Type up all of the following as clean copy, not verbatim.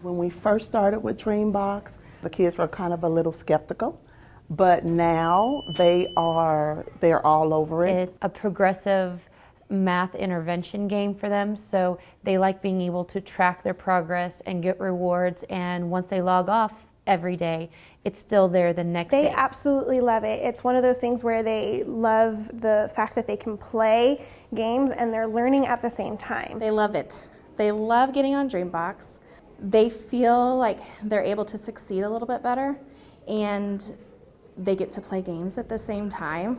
When we first started with Dreambox, the kids were kind of a little skeptical, but now they're all over it. It's a progressive math intervention game for them, so they like being able to track their progress and get rewards, and once they log off every day, it's still there the next day. They absolutely love it. It's one of those things where they love the fact that they can play games and they're learning at the same time. They love it. They love getting on Dreambox. They feel like they're able to succeed a little bit better, and they get to play games at the same time.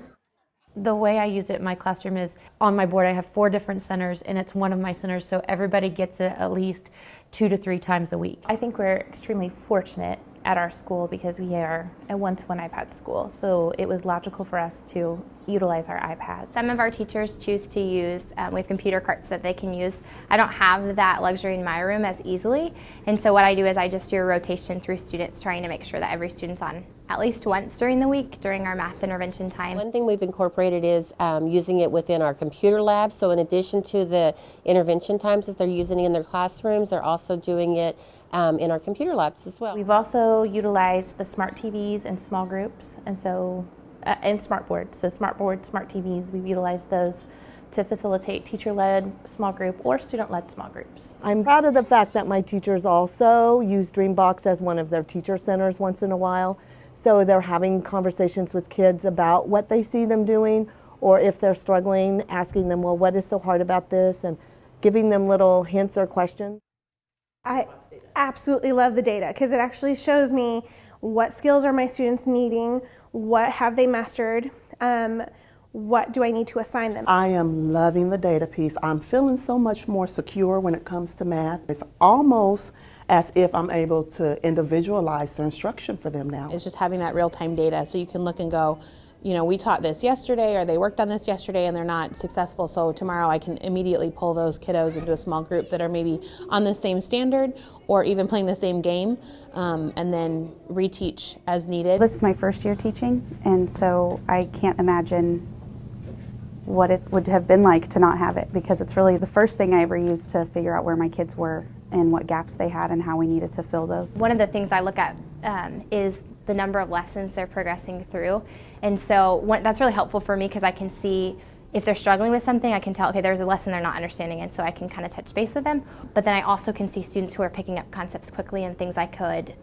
The way I use it in my classroom is on my board I have 4 different centers, and it's one of my centers, so everybody gets it at least 2 to 3 times a week. I think we're extremely fortunate at our school because we are a one-to-one iPad school, so it was logical for us to utilize our iPads. Some of our teachers choose to use, we have computer carts that they can use. I don't have that luxury in my room as easily, and so what I do is I just do a rotation through students, trying to make sure that every student's on at least once during the week during our math intervention time. One thing we've incorporated is using it within our computer labs, so in addition to the intervention times that they're using in their classrooms, they're also doing it in our computer labs as well. We've also utilized the smart TVs in small groups, and so and smart boards. So smart boards, smart TVs, we've utilized those to facilitate teacher-led small group or student-led small groups. I'm proud of the fact that my teachers also use Dreambox as one of their teacher centers once in a while. So they're having conversations with kids about what they see them doing, or if they're struggling, asking them, well, what is so hard about this, and giving them little hints or questions. I absolutely love the data because it actually shows me what skills are my students needing, what have they mastered, what do I need to assign them. I am loving the data piece. I'm feeling so much more secure when it comes to math. It's almost as if I'm able to individualize the instruction for them now. It's just having that real-time data so you can look and go, you know, we taught this yesterday, or they worked on this yesterday and they're not successful, so tomorrow I can immediately pull those kiddos into a small group that are maybe on the same standard or even playing the same game, and then reteach as needed. This is my first year teaching, and so I can't imagine what it would have been like to not have it, because it's really the first thing I ever used to figure out where my kids were and what gaps they had and how we needed to fill those. One of the things I look at is the number of lessons they're progressing through, and so that's really helpful for me because I can see if they're struggling with something. I can tell, okay, there's a lesson they're not understanding, and so I can kind of touch base with them. But then I also can see students who are picking up concepts quickly and things I could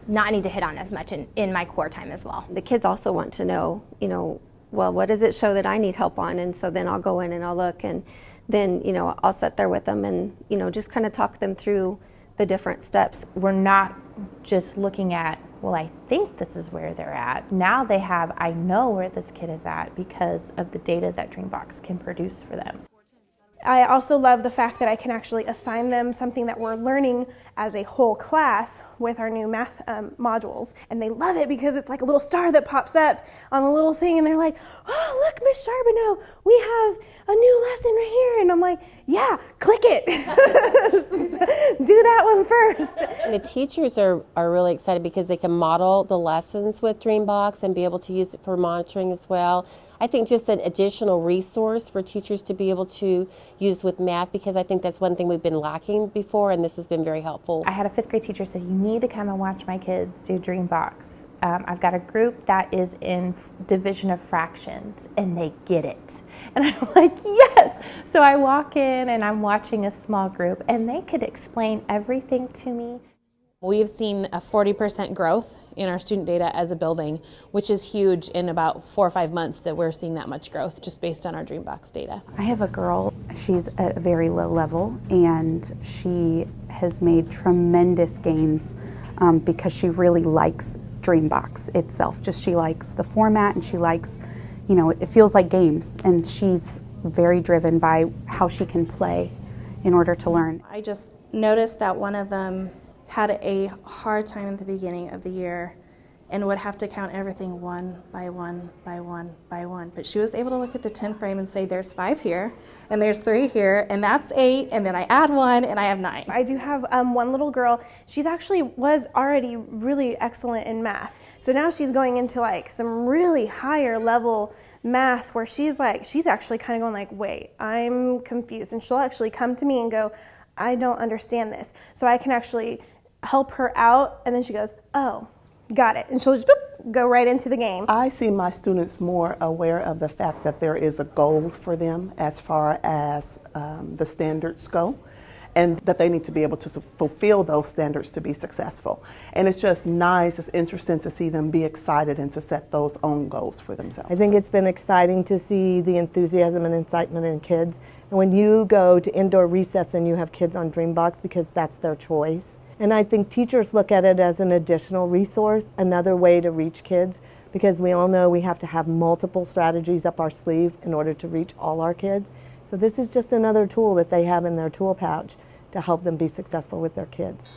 not need to hit on as much in my core time as well. The kids also want to know, you know, well, what does it show that I need help on? And so then I'll go in and I'll look, and then, you know, I'll sit there with them and, you know, just kind of talk them through the different steps. We're not just looking at, well, I think this is where they're at. Now they have, I know where this kid is at because of the data that Dreambox can produce for them. I also love the fact that I can actually assign them something that we're learning as a whole class with our new math modules. And they love it because it's like a little star that pops up on a little thing, and they're like, oh, look, Miss Charbonneau, we have a new lesson right here. And I'm like, yeah, click it. Do that one first. And the teachers are really excited because they can model the lessons with Dreambox and be able to use it for monitoring as well. I think just an additional resource for teachers to be able to use with math, because I think that's one thing we've been lacking before, and this has been very helpful. I had a 5th grade teacher say, you need to come and watch my kids do Dreambox. I've got a group that is in division of fractions, and they get it. And I'm like, yes! So I walk in, and I'm watching a small group, and they could explain everything to me. We've seen a 40% growth in our student data as a building, which is huge in about 4 or 5 months that we're seeing that much growth just based on our Dreambox data. I have a girl, she's at a very low level, and she has made tremendous gains because she really likes Dreambox itself. Just she likes the format, and she likes, you know, it feels like games, and she's very driven by how she can play in order to learn. I just noticed that one of them had a hard time at the beginning of the year and would have to count everything one by one by one by one. But she was able to look at the 10 frame and say, there's 5 here, and there's 3 here, and that's 8, and then I add 1, and I have 9. I do have one little girl. She's actually was already really excellent in math. So now she's going into like some really higher level math where she's actually kind of going like, wait, I'm confused. And she'll actually come to me and go, I don't understand this. So I can actually help her out, and then she goes, oh, got it. And she'll just boop, go right into the game. I see my students more aware of the fact that there is a goal for them as far as the standards go, and that they need to be able to fulfill those standards to be successful. And it's just nice, it's interesting to see them be excited and to set those own goals for themselves. I think it's been exciting to see the enthusiasm and excitement in kids. And when you go to indoor recess and you have kids on Dreambox, because that's their choice. And I think teachers look at it as an additional resource, another way to reach kids, because we all know we have to have multiple strategies up our sleeve in order to reach all our kids. So this is just another tool that they have in their tool pouch to help them be successful with their kids.